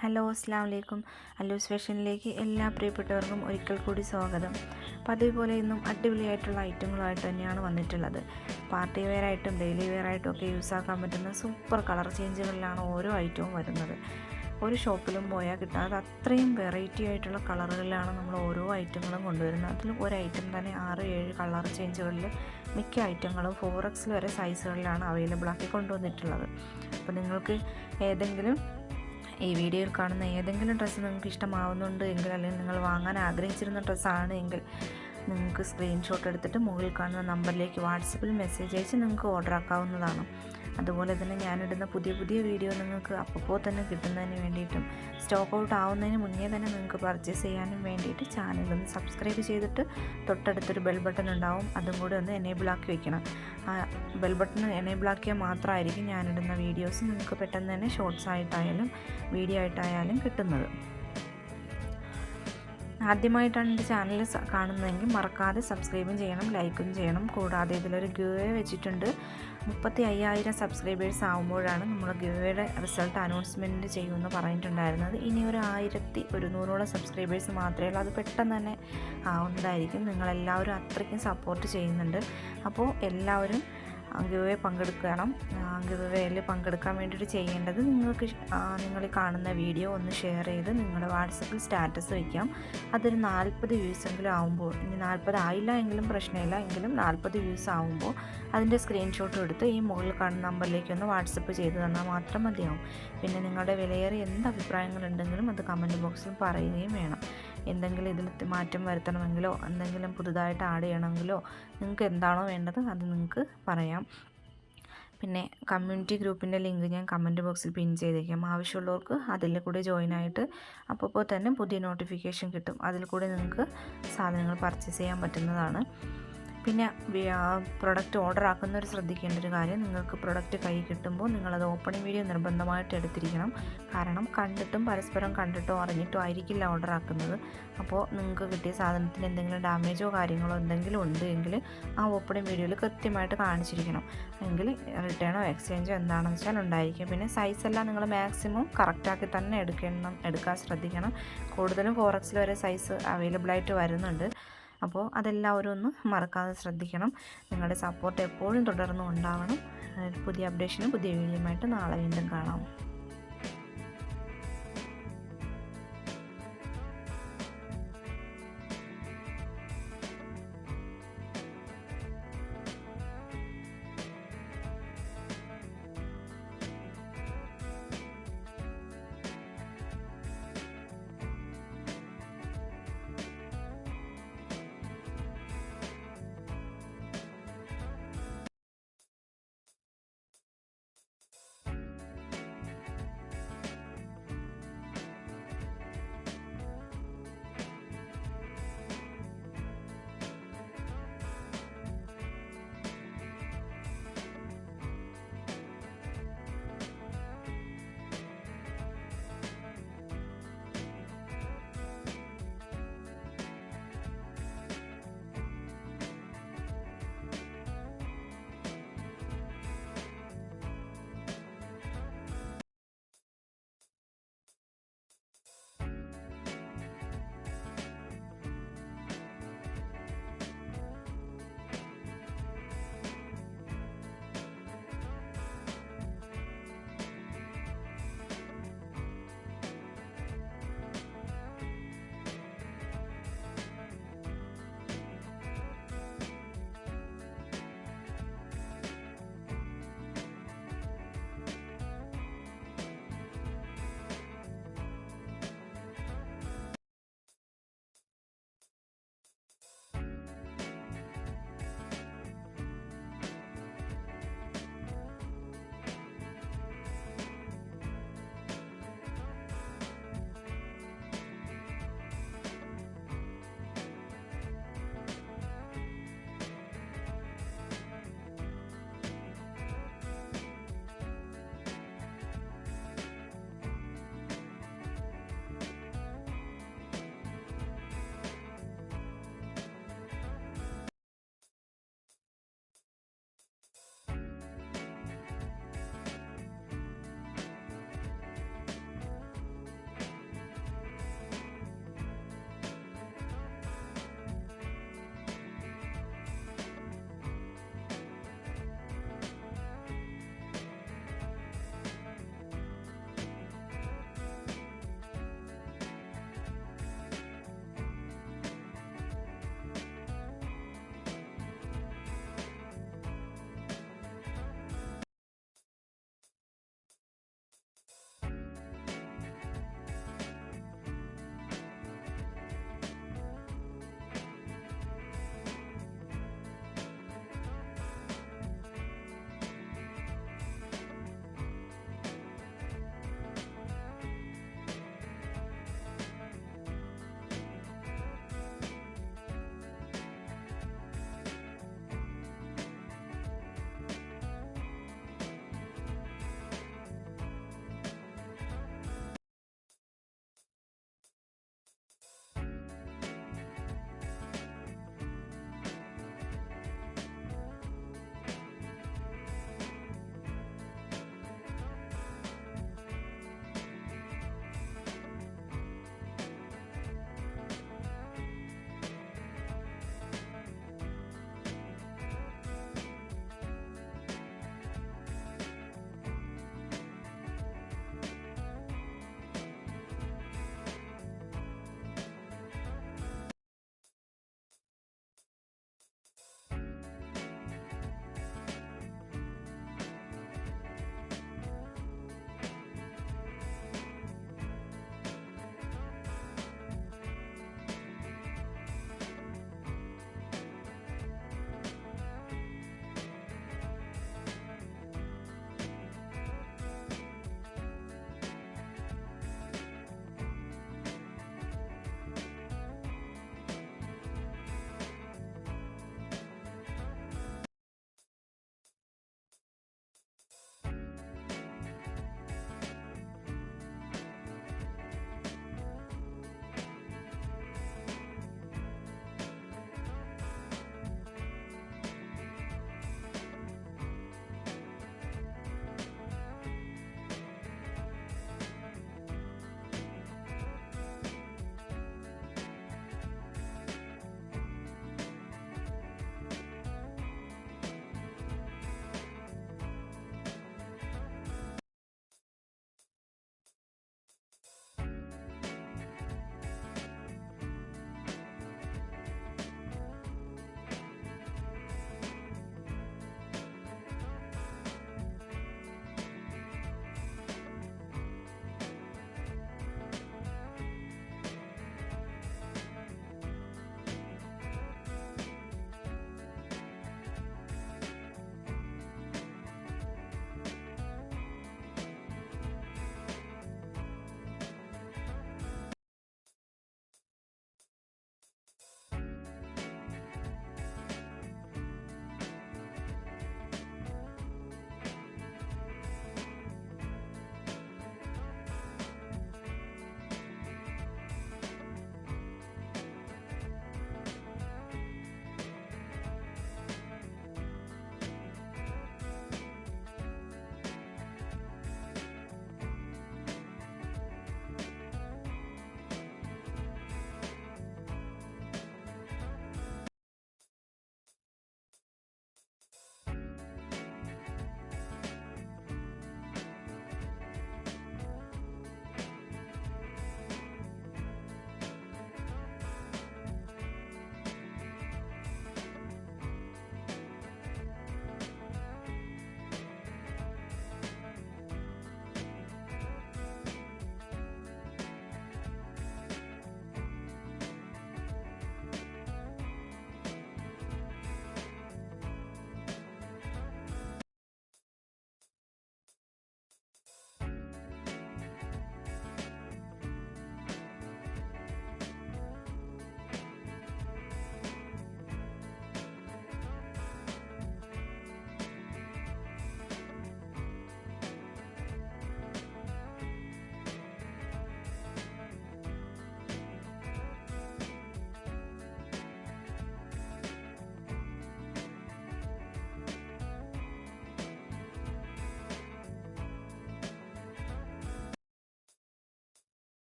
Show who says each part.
Speaker 1: ഹലോ അസ്സാം വലൈക്കും. അല്ലൂസ് ഫാഷനിലേക്ക് എല്ലാ പ്രിയപ്പെട്ടവർക്കും ഒരിക്കൽ കൂടി സ്വാഗതം. പതിവ് പോലെ ഇന്നും അടിപൊളിയായിട്ടുള്ള ഐറ്റങ്ങളുമായിട്ട് തന്നെയാണ് വന്നിട്ടുള്ളത്. പാർട്ടി വെയർ ആയിട്ടും ഡെയിലി വെയർ ആയിട്ടും ഒക്കെ യൂസ് ആക്കാൻ പറ്റുന്ന സൂപ്പർ കളർ ചേഞ്ചുകളിലാണ് ഓരോ ഐറ്റവും വരുന്നത്. ഒരു ഷോപ്പിലും പോയാൽ കിട്ടാതെ അത്രയും വെറൈറ്റി ആയിട്ടുള്ള കളറുകളിലാണ് നമ്മൾ ഓരോ ഐറ്റങ്ങളും കൊണ്ടുവരുന്നത്. അതിൽ ഒരു ഐറ്റം തന്നെ 6-7 കളർ ചേഞ്ചുകളിൽ മിക്ക ഐറ്റങ്ങളും 4X വരെ സൈസുകളിലാണ് അവൈലബിൾ ആക്കി കൊണ്ടുവന്നിട്ടുള്ളത്. അപ്പോൾ നിങ്ങൾക്ക് ഏതെങ്കിലും ഈ വീഡിയോയിൽ കാണുന്ന ഏതെങ്കിലും ഡ്രസ്സ് നിങ്ങൾക്ക് ഇഷ്ടമാവുന്നുണ്ട് എങ്കിൽ, അല്ലെങ്കിൽ നിങ്ങൾ വാങ്ങാൻ ആഗ്രഹിച്ചിരുന്ന ഡ്രസ്സാണ് എങ്കിൽ നിങ്ങൾക്ക് സ്ക്രീൻഷോട്ട് എടുത്തിട്ട് മുകളിൽ കാണുന്ന നമ്പറിലേക്ക് വാട്സപ്പിൽ മെസ്സേജ് അയച്ച് നിങ്ങൾക്ക് ഓർഡർ ആക്കാവുന്നതാണ്. അതുപോലെ തന്നെ ഞാനിടുന്ന പുതിയ വീഡിയോ നിങ്ങൾക്ക് അപ്പോൾ തന്നെ കിട്ടുന്നതിന് വേണ്ടിയിട്ടും സ്റ്റോക്ക് ഔട്ട് ആവുന്നതിന് മുന്നേ തന്നെ നിങ്ങൾക്ക് പർച്ചേസ് ചെയ്യാനും വേണ്ടിയിട്ട് ചാനലൊന്ന് സബ്സ്ക്രൈബ് ചെയ്തിട്ട് തൊട്ടടുത്തൊരു ബെൽ ബട്ടൺ ഉണ്ടാവും, അതും കൂടി ഒന്ന് എനേബിൾ ആക്കി വെക്കണം. ആ ബെൽ ബട്ടൺ എനേബിൾ ആക്കിയാൽ മാത്രമായിരിക്കും ഞാനിടുന്ന വീഡിയോസ് നിങ്ങൾക്ക് പെട്ടെന്ന് തന്നെ ഷോർട്സ് ആയിട്ടായാലും വീഡിയോ ആയിട്ടായാലും കിട്ടുന്നത്. ആദ്യമായിട്ടാണ് എൻ്റെ ചാനൽ കാണുന്നതെങ്കിൽ മറക്കാതെ സബ്സ്ക്രൈബും ചെയ്യണം, ലൈക്കും ചെയ്യണം. കൂടാതെ ഇതിലൊരു ഗിവ് അവേ വെച്ചിട്ടുണ്ട്. 35,000 സബ്സ്ക്രൈബേഴ്സ് ആകുമ്പോഴാണ് നമ്മൾ ഗിവ് അവേയുടെ റിസൾട്ട് അനൗൺസ്മെൻറ്റ് ചെയ്യുമെന്ന് പറഞ്ഞിട്ടുണ്ടായിരുന്നത്. ഇനി ഒരു 1,100 സബ്സ്ക്രൈബേഴ്സ് മാത്രമേ ഉള്ളൂ. അത് പെട്ടെന്ന് തന്നെ ആവുന്നതായിരിക്കും. നിങ്ങളെല്ലാവരും അത്രയ്ക്കും സപ്പോർട്ട് ചെയ്യുന്നുണ്ട്. അപ്പോൾ എല്ലാവരും ഗിവ് അവേ പങ്കെടുക്കണം. ഗിവ് അവേയിൽ പങ്കെടുക്കാൻ വേണ്ടിയിട്ട് ചെയ്യേണ്ടത്, നിങ്ങൾ കാണുന്ന വീഡിയോ ഒന്ന് ഷെയർ ചെയ്ത് നിങ്ങളുടെ വാട്സപ്പിൽ സ്റ്റാറ്റസ് വയ്ക്കാം. അതൊരു 40 വ്യൂസെങ്കിലും ആകുമ്പോൾ, ഇനി 40 ആയില്ല എങ്കിലും പ്രശ്നമില്ല, എങ്കിലും 40 വ്യൂസ് ആകുമ്പോൾ അതിൻ്റെ സ്ക്രീൻഷോട്ടും എടുത്ത് ഈ മുകളിൽ കാണുന്ന നമ്പറിലേക്ക് ഒന്ന് വാട്സപ്പ് ചെയ്ത് തന്നാൽ മാത്രം മതിയാവും. പിന്നെ നിങ്ങളുടെ വിലയേറിയ എന്ത് അഭിപ്രായങ്ങളുണ്ടെങ്കിലും അത് കമൻറ്റ് ബോക്സിൽ പറയുകയും വേണം. എന്തെങ്കിലും ഇതിൽ മാറ്റം വരുത്തണമെങ്കിലോ എന്തെങ്കിലും പുതുതായിട്ട് ആഡ് ചെയ്യണമെങ്കിലോ നിങ്ങൾക്ക് എന്താണോ വേണ്ടത് അത് നിങ്ങൾക്ക് പറയാം. പിന്നെ കമ്മ്യൂണിറ്റി ഗ്രൂപ്പിൻ്റെ ലിങ്ക് ഞാൻ കമൻറ്റ് ബോക്സിൽ പിൻ ചെയ്തേക്കാം. ആവശ്യമുള്ളവർക്ക് അതിൽ കൂടെ ജോയിൻ ആയിട്ട് അപ്പോൾ തന്നെ പുതിയ നോട്ടിഫിക്കേഷൻ കിട്ടും. അതിൽ കൂടെ നിങ്ങൾക്ക് സാധനങ്ങൾ പർച്ചേസ് ചെയ്യാൻ പറ്റുന്നതാണ്. പിന്നെ പ്രൊഡക്റ്റ് ഓർഡർ ആക്കുന്നവർ ശ്രദ്ധിക്കേണ്ട ഒരു കാര്യം, നിങ്ങൾക്ക് പ്രൊഡക്റ്റ് കൈ കിട്ടുമ്പോൾ നിങ്ങളത് ഓപ്പണിംഗ് വീഡിയോ നിർബന്ധമായിട്ട് എടുത്തിരിക്കണം. കാരണം പരസ്പരം കണ്ടിട്ടോ അറിഞ്ഞിട്ടോ ആയിരിക്കില്ല ഓർഡർ ആക്കുന്നത്. അപ്പോൾ നിങ്ങൾക്ക് കിട്ടിയ സാധനത്തിന് എന്തെങ്കിലും ഡാമേജോ കാര്യങ്ങളോ എന്തെങ്കിലും ഉണ്ട് എങ്കിൽ ആ ഓപ്പണിംഗ് വീഡിയോയിൽ കൃത്യമായിട്ട് കാണിച്ചിരിക്കണം. എങ്കിൽ റിട്ടേണോ എക്സ്ചേഞ്ചോ എന്താണെന്ന് വെച്ചാൽ ഉണ്ടായിരിക്കും. പിന്നെ സൈസെല്ലാം നിങ്ങൾ മാക്സിമം കറക്റ്റാക്കി തന്നെ എടുക്കാൻ ശ്രദ്ധിക്കണം. കൂടുതലും 4X വരെ സൈസ് അവൈലബിൾ ആയിട്ട് വരുന്നുണ്ട്. അപ്പോൾ അതെല്ലാവരും ഒന്ന് മറക്കാതെ ശ്രദ്ധിക്കണം. നിങ്ങളുടെ സപ്പോർട്ട് എപ്പോഴും തുടർന്നും ഉണ്ടാവണം. പുതിയ അപ്ഡേഷനും പുതിയ വീഡിയോയുമായിട്ട് നാളെ വീണ്ടും കാണാം.